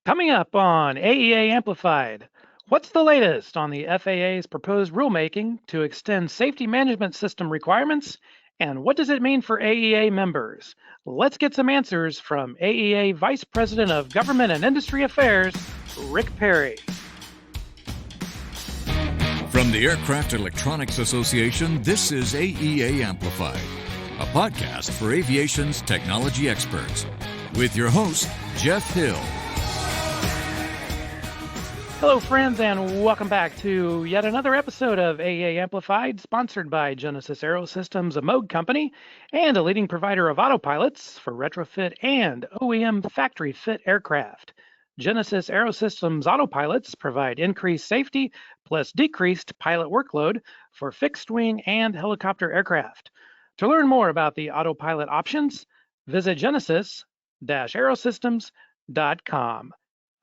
Coming up on AEA Amplified, what's the latest on the FAA's proposed rulemaking to extend safety management system requirements, and what does it mean for AEA members? Let's get some answers from AEA Vice President of Government and Industry Affairs, Rick Perry. From the Aircraft Electronics Association, this is AEA Amplified, a podcast for aviation's technology experts, with your host, Jeff Hill. Hello, friends, and welcome back to yet another episode of AEA Amplified, sponsored by Genesis Aerosystems, a Moog company, and a leading provider of autopilots for retrofit and OEM factory fit aircraft. Genesis Aerosystems autopilots provide increased safety plus decreased pilot workload for fixed-wing and helicopter aircraft. To learn more about the autopilot options, visit genesis-aerosystems.com.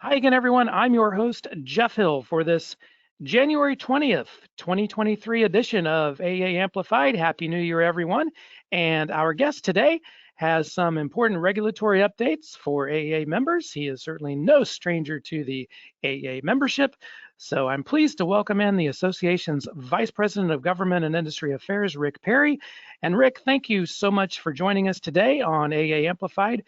Hi again, everyone. I'm your host, Jeff Hill, for this January 20th, 2023 edition of AEA Amplified. Happy New Year, everyone. And our guest today has some important regulatory updates for AEA members. He is certainly no stranger to the AEA membership. So I'm pleased to welcome in the association's Vice President of Government and Industry Affairs, Rick Perry. And Rick, thank you so much for joining us today on AEA Amplified.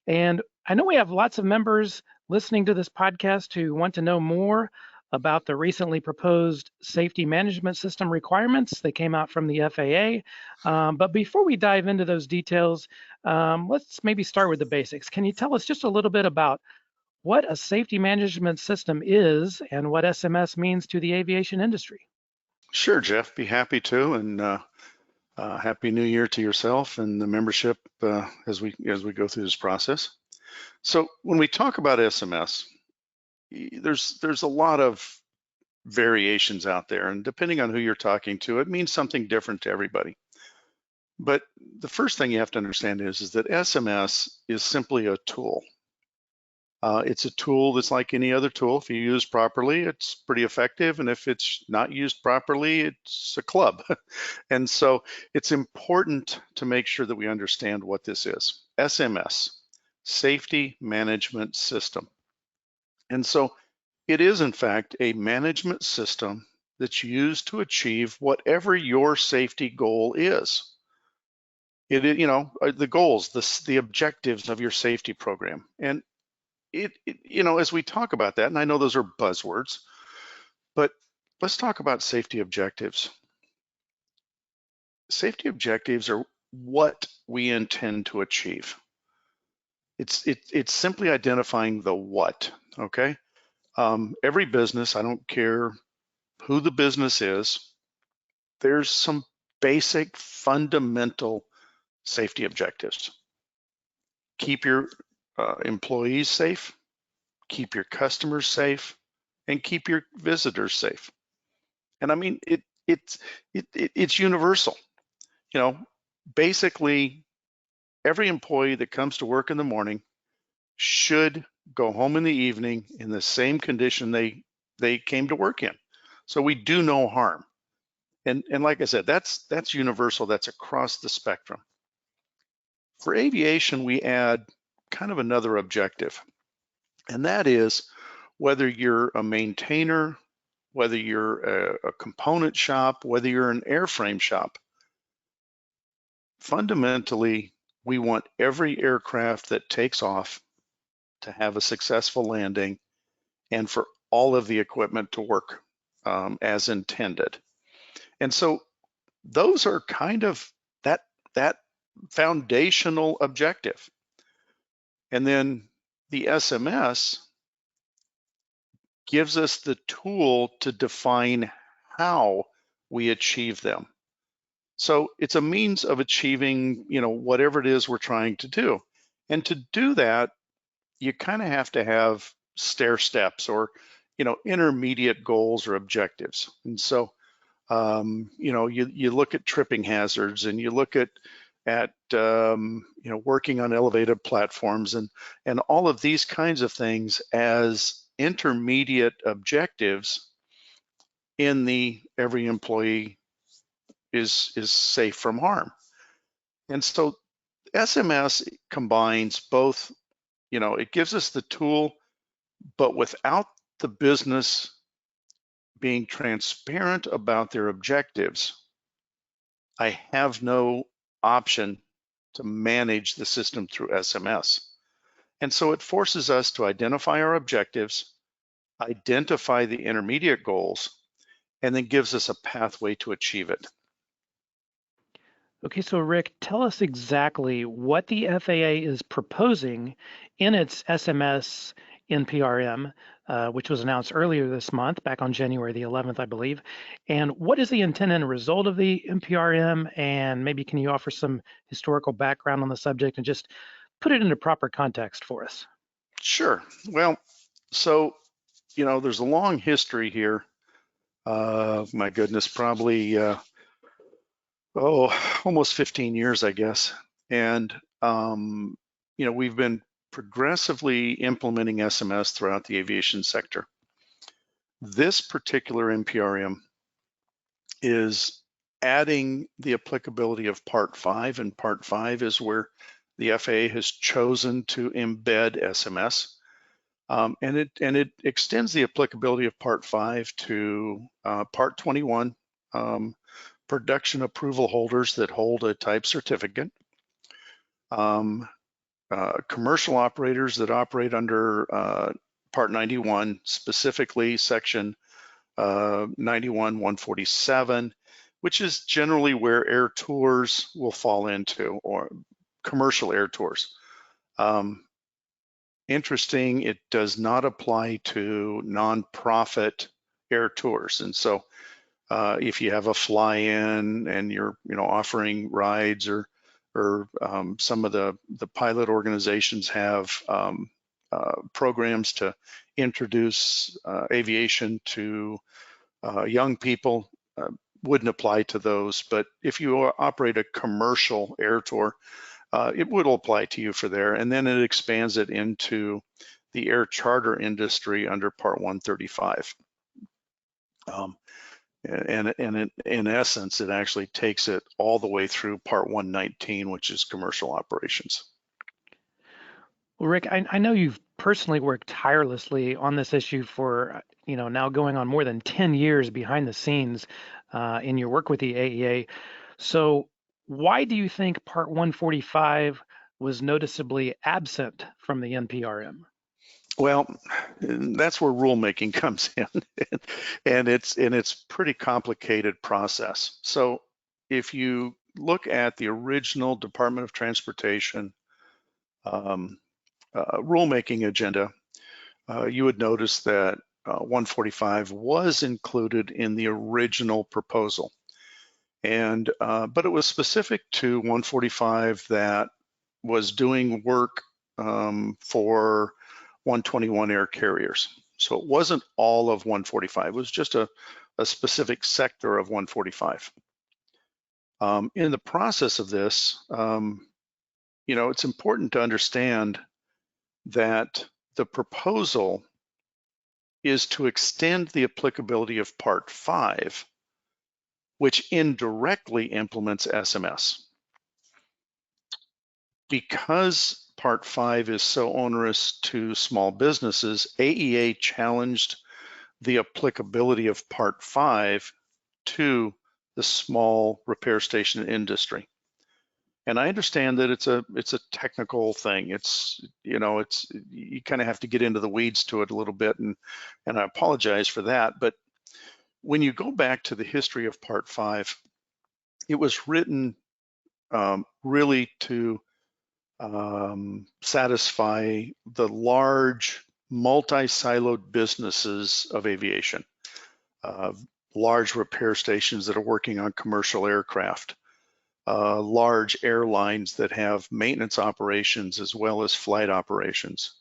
And I know we have lots of members listening to this podcast who want to know more about the recently proposed safety management system requirements that came out from the FAA. But before we dive into those details, let's maybe start with the basics. Can you tell us just a little bit about what a safety management system is and what SMS means to the aviation industry? Sure, Jeff, be happy to, and Happy New Year to yourself and the membership as we go through this process. So when we talk about SMS, there's a lot of variations out there, and depending on who you're talking to, it means something different to everybody. But the first thing you have to understand is that SMS is simply a tool. It's a tool that's like any other tool. If you use properly, it's pretty effective, and if it's not used properly, it's a club. And so it's important to make sure that we understand what this is. SMS, Safety Management System. And so it is, in fact, a management system that's used to achieve whatever your safety goal is. The goals, the objectives of your safety program. And as we talk about that, and I know those are buzzwords, but let's talk about safety objectives. Safety objectives are what we intend to achieve. It's simply identifying the what, okay? Every business, I don't care who the business is, there's some basic fundamental safety objectives. Keep your employees safe, keep your customers safe, and keep your visitors safe. And I mean, it's universal. Basically, every employee that comes to work in the morning should go home in the evening in the same condition they came to work in. So we do no harm. And like I said, that's universal. That's across the spectrum. For aviation, we add kind of another objective, and that is whether you're a maintainer, whether you're a component shop, whether you're an airframe shop. Fundamentally, we want every aircraft that takes off to have a successful landing and for all of the equipment to work as intended. And so those are kind of that foundational objective. And then the SMS gives us the tool to define how we achieve them. So it's a means of achieving, whatever it is we're trying to do. And to do that, you kind of have to have stair steps or, intermediate goals or objectives. And so, you look at tripping hazards, and you look at working on elevated platforms and all of these kinds of things as intermediate objectives in the every employee is safe from harm. And so SMS combines both, it gives us the tool But without the business being transparent about their objectives, I have no option to manage the system through SMS. And so it forces us to identify our objectives, identify the intermediate goals, and then gives us a pathway to achieve it. Okay, so Rick, tell us exactly what the FAA is proposing in its SMS NPRM, which was announced earlier this month, back on January the 11th, I believe. And what is the intent and result of the NPRM? And maybe can you offer some historical background on the subject and just put it into proper context for us? Sure. Well, so, there's a long history here. My goodness, probably, almost 15 years, I guess. And, we've been progressively implementing SMS throughout the aviation sector. This particular NPRM is adding the applicability of Part 5, and Part 5 is where the FAA has chosen to embed SMS. And it extends the applicability of Part 5 to Part 21, production approval holders that hold a type certificate, commercial operators that operate under Part 91, specifically Section 91-147, which is generally where air tours will fall into, or commercial air tours. Interesting, it does not apply to nonprofit air tours. And so if you have a fly-in and you're offering rides, or some of the pilot organizations have programs to introduce aviation to young people, wouldn't apply to those. But if you operate a commercial air tour, it would apply to you for there. And then it expands it into the air charter industry under Part 135. And in essence, it actually takes it all the way through Part 119, which is commercial operations. Well, Rick, I know you've personally worked tirelessly on this issue for, now going on more than 10 years behind the scenes in your work with the AEA. So why do you think Part 145 was noticeably absent from the NPRM? Well, that's where rulemaking comes in, and it's pretty complicated process. So if you look at the original Department of Transportation rulemaking agenda, you would notice that 145 was included in the original proposal, and but it was specific to 145 that was doing work for 121 air carriers. So it wasn't all of 145, it was just a specific sector of 145. In the process of this, it's important to understand that the proposal is to extend the applicability of Part 5, which indirectly implements SMS. Because Part 5 is so onerous to small businesses, AEA challenged the applicability of Part 5 to the small repair station industry. And I understand that it's a technical thing. It's you kind of have to get into the weeds to it a little bit, and I apologize for that. But when you go back to the history of Part 5, it was written really to satisfy the large multi-siloed businesses of aviation, large repair stations that are working on commercial aircraft, large airlines that have maintenance operations as well as flight operations,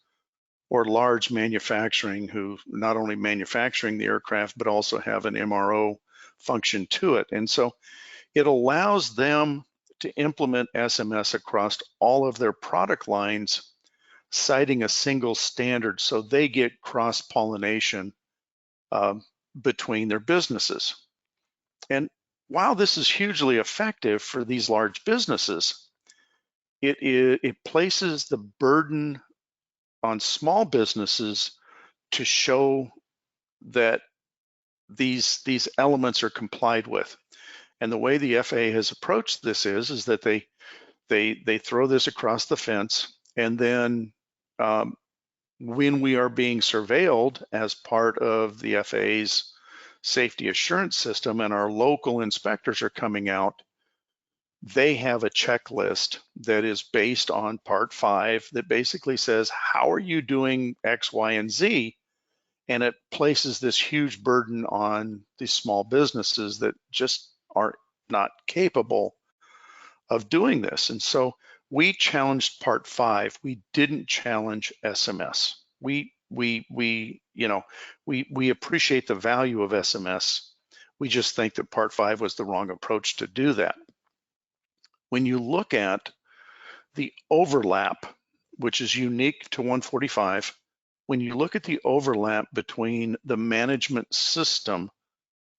or large manufacturing who not only manufacturing the aircraft but also have an MRO function to it. And so it allows them to implement SMS across all of their product lines, citing a single standard, so they get cross-pollination between their businesses. And while this is hugely effective for these large businesses, it places the burden on small businesses to show that these elements are complied with. And the way the FAA has approached this is that they throw this across the fence, and then when we are being surveilled as part of the FAA's safety assurance system and our local inspectors are coming out, they have a checklist that is based on Part 5 that basically says, how are you doing X, Y, and Z? And it places this huge burden on these small businesses that just are not capable of doing this. And so we challenged Part 5. We didn't challenge SMS. We appreciate the value of SMS. We just think that Part 5 was the wrong approach to do that. When you look at the overlap, which is unique to 145, when you look at the overlap between the management system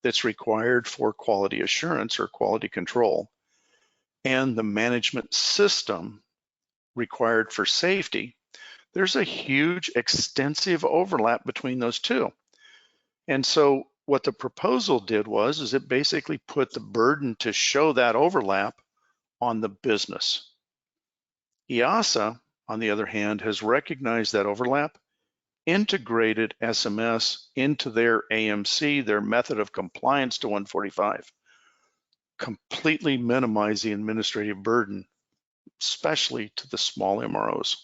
that's required for quality assurance or quality control and the management system required for safety, there's a huge, extensive overlap between those two. And so what the proposal did is it basically put the burden to show that overlap on the business. EASA, on the other hand, has recognized that overlap, integrated SMS into their AMC, their method of compliance to 145, completely minimize the administrative burden, especially to the small MROs.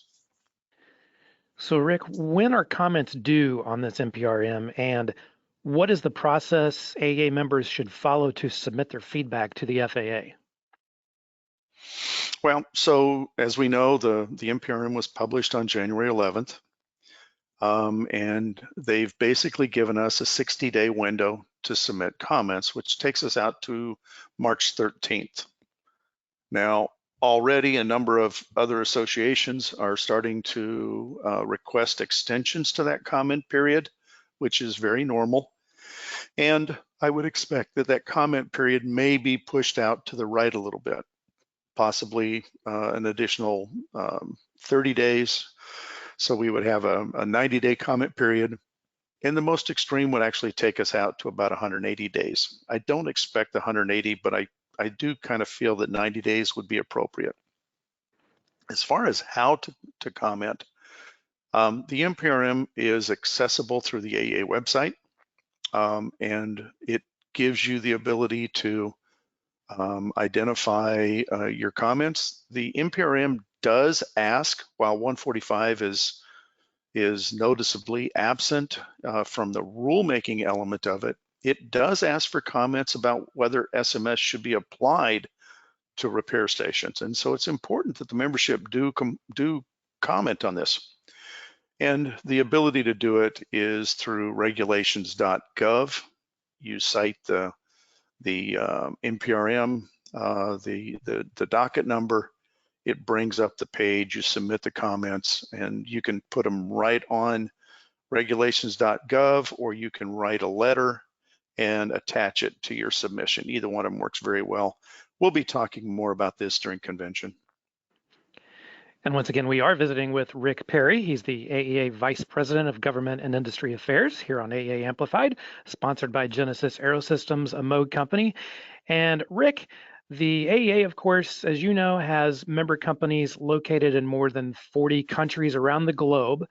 So Rick, when are comments due on this NPRM, and what is the process AAA members should follow to submit their feedback to the FAA? Well, so as we know, the NPRM was published on January 11th, and they've basically given us a 60-day window to submit comments, which takes us out to March 13th. Now, already a number of other associations are starting to request extensions to that comment period, which is very normal. And I would expect that that comment period may be pushed out to the right a little bit, possibly an additional 30 days. So we would have a 90-day comment period. And the most extreme would actually take us out to about 180 days. I don't expect 180, but I do kind of feel that 90 days would be appropriate. As far as how to comment, the NPRM is accessible through the AAA website, and it gives you the ability to identify your comments. The NPRM does ask, while 145 is noticeably absent from the rulemaking element of it, it does ask for comments about whether SMS should be applied to repair stations. And so it's important that the membership do comment on this. And the ability to do it is through regulations.gov. You cite the NPRM, the docket number. It brings up the page, you submit the comments, and you can put them right on regulations.gov, or you can write a letter and attach it to your submission. Either one of them works very well. We'll be talking more about this during convention. And once again, we are visiting with Rick Perry. He's the AEA Vice President of Government and Industry Affairs here on AEA Amplified, sponsored by Genesis Aerosystems, a Moog company. And Rick, the AEA, of course, as you know, has member companies located in more than 40 countries around the globe,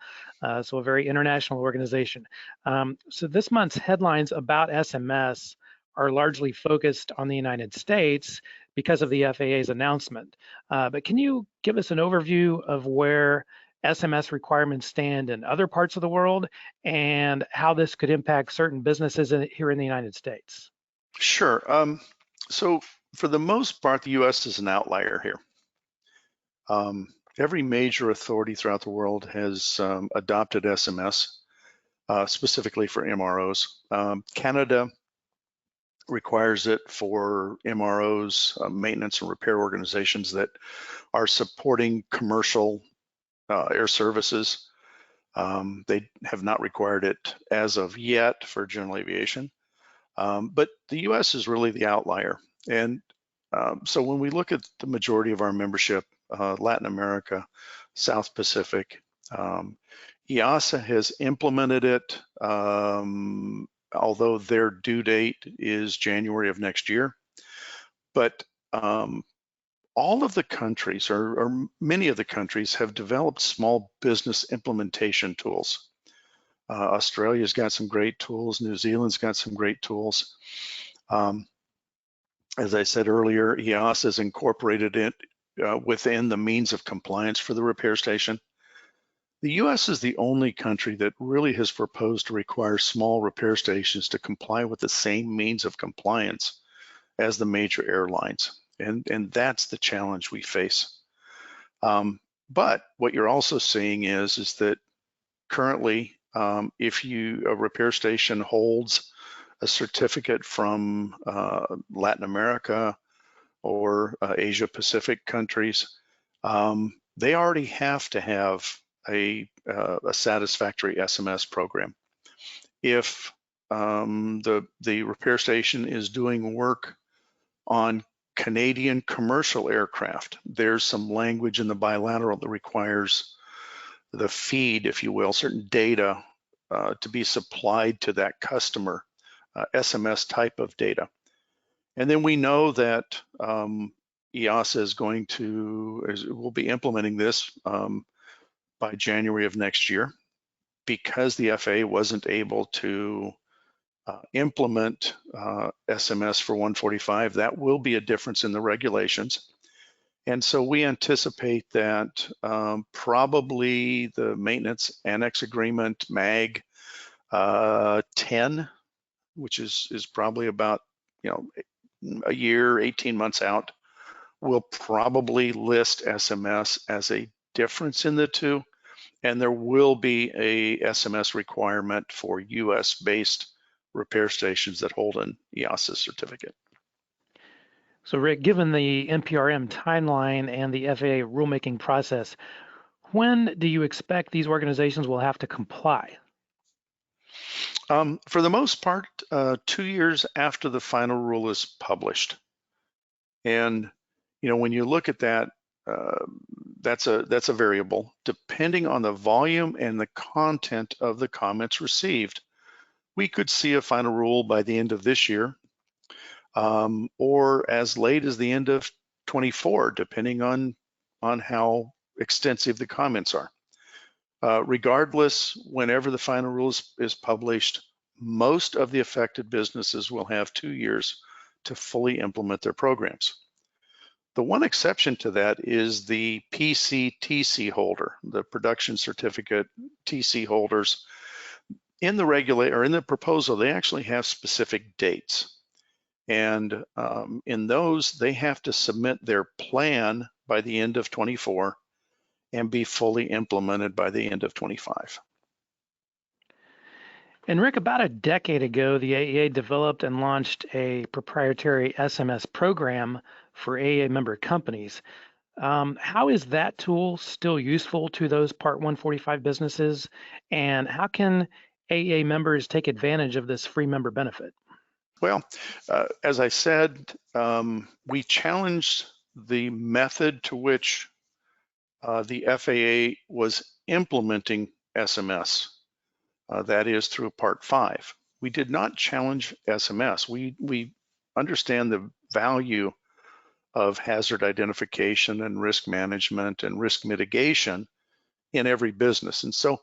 so a very international organization. So this month's headlines about SMS are largely focused on the United States because of the FAA's announcement. But can you give us an overview of where SMS requirements stand in other parts of the world and how this could impact certain businesses here in the United States? Sure. So for the most part, the US is an outlier here. Every major authority throughout the world has adopted SMS, specifically for MROs. Canada requires it for MROs, maintenance and repair organizations that are supporting commercial air services. They have not required it as of yet for general aviation, but the US is really the outlier. And so when we look at the majority of our membership, Latin America, South Pacific, EASA has implemented it, although their due date is January of next year. But all of the countries, or many of the countries, have developed small business implementation tools. Australia's got some great tools. New Zealand's got some great tools. As I said earlier, EASA has incorporated it within the means of compliance for the repair station. The US is the only country that really has proposed to require small repair stations to comply with the same means of compliance as the major airlines. And that's the challenge we face. But what you're also seeing is that currently, if a repair station holds a certificate from Latin America or Asia Pacific countries, they already have to have a satisfactory SMS program. If the repair station is doing work on Canadian commercial aircraft, there's some language in the bilateral that requires the feed, if you will, certain data to be supplied to that customer, SMS type of data. And then we know that EASA will be implementing this by January of next year. Because the FAA wasn't able to implement SMS for 145, that will be a difference in the regulations. And so we anticipate that probably the Maintenance Annex Agreement, MAG 10, which is probably about a year, 18 months out, will probably list SMS as a difference in the two. And there will be a SMS requirement for US-based repair stations that hold an EASA certificate. So Rick, given the NPRM timeline and the FAA rulemaking process, when do you expect these organizations will have to comply? For the most part, 2 years after the final rule is published. And when you look at that, that's a variable. Depending on the volume and the content of the comments received, we could see a final rule by the end of this year, or as late as the end of 24, depending on how extensive the comments are. Regardless, whenever the final rule is published, most of the affected businesses will have 2 years to fully implement their programs. The one exception to that is the PCTC holder, the production certificate TC holders. In the proposal, they actually have specific dates. And in those, they have to submit their plan by the end of 24 and be fully implemented by the end of 25. And Rick, about a decade ago, the AEA developed and launched a proprietary SMS program for AEA member companies. How is that tool still useful to those Part 145 businesses? And how can AEA members take advantage of this free member benefit? Well, as I said, we challenged the method to which the FAA was implementing SMS. That is through Part 5. We did not challenge SMS. We understand the value of hazard identification and risk management and risk mitigation in every business. And so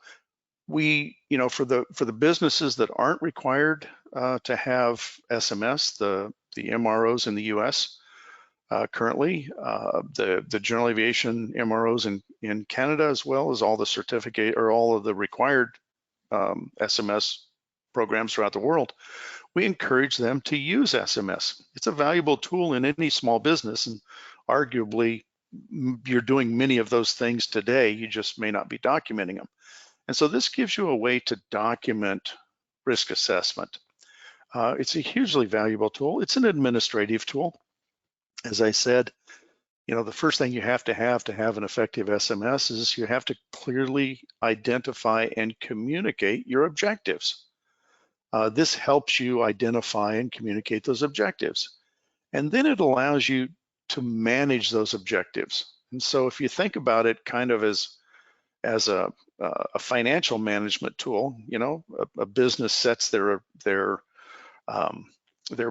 we, for the businesses that aren't required to have SMS, the MROs in the US currently, the general aviation MROs in Canada, as well as all the certificate or all of the required SMS programs throughout the world, we encourage them to use SMS. It's a valuable tool in any small business, and arguably you're doing many of those things today, you just may not be documenting them. And so this gives you a way to document risk assessment. It's a hugely valuable tool. It's an administrative tool. As I said, the first thing you have to have an effective SMS is you have to clearly identify and communicate your objectives. This helps you identify and communicate those objectives. And then it allows you to manage those objectives. And so if you think about it kind of as a financial management tool. You know, a business sets their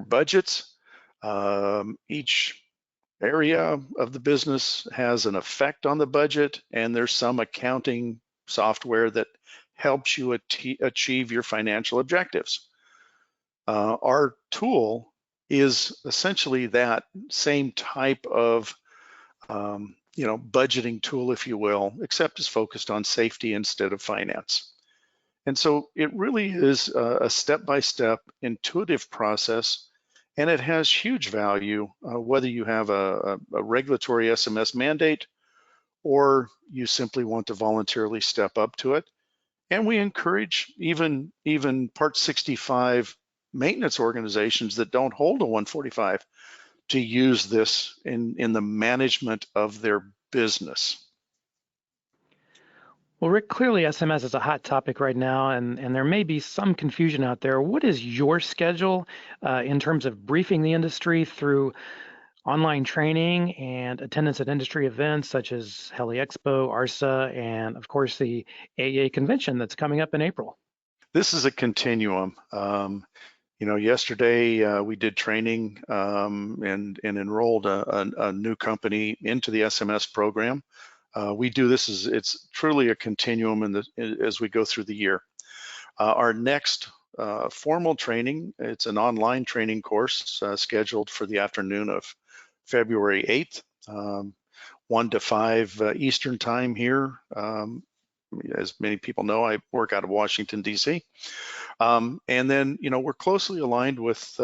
budgets. Each area of the business has an effect on the budget, and there's some accounting software that helps you achieve your financial objectives. Our tool is essentially that same type of budgeting tool, if you will, except it's focused on safety instead of finance. And so it really is a step-by-step intuitive process, and it has huge value whether you have a regulatory SMS mandate or you simply want to voluntarily step up to it. And we encourage even Part 65 maintenance organizations that don't hold a 145 to use this in the management of their business. Well, Rick, clearly SMS is a hot topic right now, and there may be some confusion out there. What is your schedule in terms of briefing the industry through online training and attendance at industry events such as Heli Expo, ARSA, and of course the AEA convention that's coming up in April? This is a continuum. Yesterday we did training and enrolled a new company into the SMS program. We do this it's truly a continuum as we go through the year. Our next formal training, it's an online training course scheduled for the afternoon of February 8th, 1 to 5 Eastern time here. As many people know, I work out of Washington, D.C. And then, we're closely aligned with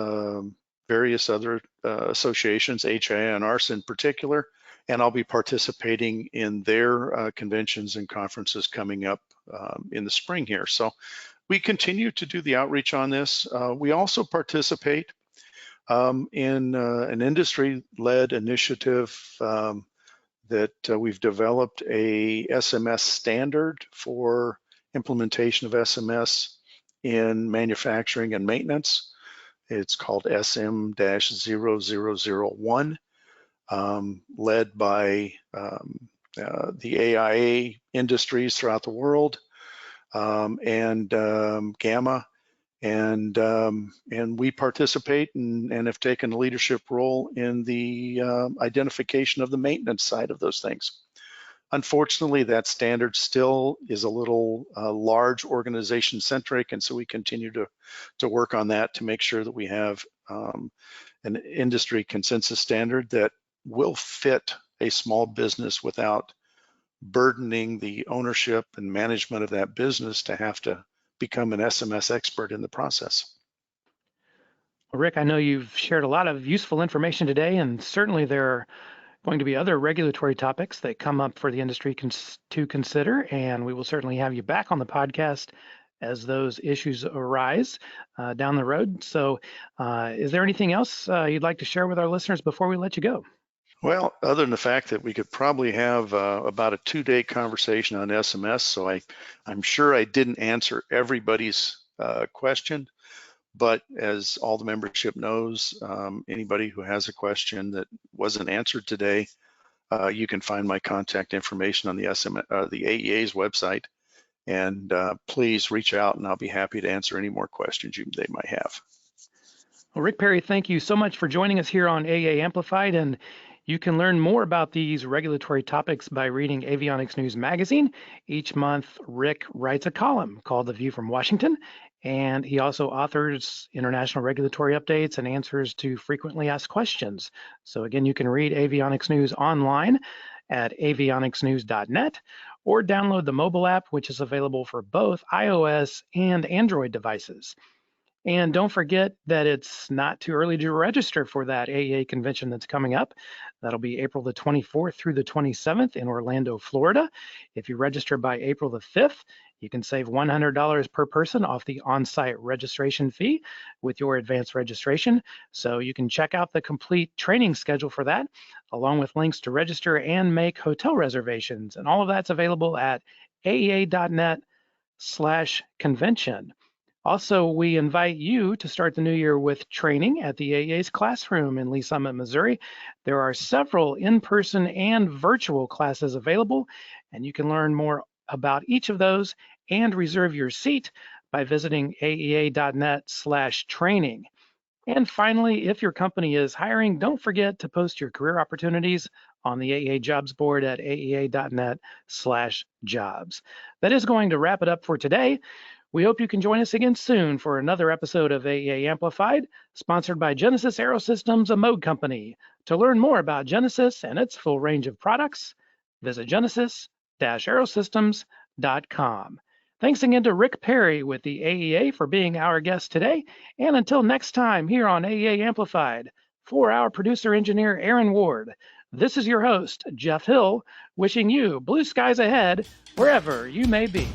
various other associations, HIA and ARSA in particular, and I'll be participating in their conventions and conferences coming up in the spring here. So we continue to do the outreach on this. We also participate in an industry-led initiative that we've developed a SMS standard for implementation of SMS in manufacturing and maintenance. It's called SM-0001, led by the AIA industries throughout the world and Gamma. And we participate and have taken a leadership role in the identification of the maintenance side of those things. Unfortunately, that standard still is a little large organization centric, and so we continue to work on that to make sure that we have an industry consensus standard that will fit a small business without burdening the ownership and management of that business to have to become an SMS expert in the process. Well, Rick, I know you've shared a lot of useful information today, and certainly there are going to be other regulatory topics that come up for the industry to consider, and we will certainly have you back on the podcast as those issues arise down the road. So is there anything else you'd like to share with our listeners before we let you go? Well, other than the fact that we could probably have about a 2-day conversation on SMS, so I'm sure I didn't answer everybody's question, but as all the membership knows, anybody who has a question that wasn't answered today, you can find my contact information on the AEA's website, and please reach out and I'll be happy to answer any more questions they might have. Well, Rick Perry, thank you so much for joining us here on AEA Amplified, and you can learn more about these regulatory topics by reading Avionics News Magazine. Each month, Rick writes a column called The View from Washington, and he also authors international regulatory updates and answers to frequently asked questions. So again, you can read Avionics News online at avionicsnews.net or download the mobile app, which is available for both iOS and Android devices. And don't forget that it's not too early to register for that AEA convention that's coming up. That'll be April the 24th through the 27th in Orlando, Florida. If you register by April the 5th, you can save $100 per person off the on-site registration fee with your advanced registration. So you can check out the complete training schedule for that, along with links to register and make hotel reservations. And all of that's available at aea.net/convention. Also, we invite you to start the new year with training at the AEA's classroom in Lee Summit, Missouri. There are several in-person and virtual classes available, and you can learn more about each of those and reserve your seat by visiting aea.net/training. And finally, if your company is hiring, don't forget to post your career opportunities on the AEA jobs board at aea.net/jobs. That is going to wrap it up for today. We hope you can join us again soon for another episode of AEA Amplified, sponsored by Genesis Aerosystems, a Moog company. To learn more about Genesis and its full range of products, visit genesis-aerosystems.com. Thanks again to Rick Perry with the AEA for being our guest today. And until next time here on AEA Amplified, for our producer engineer, Aaron Ward, this is your host, Jeff Hill, wishing you blue skies ahead wherever you may be.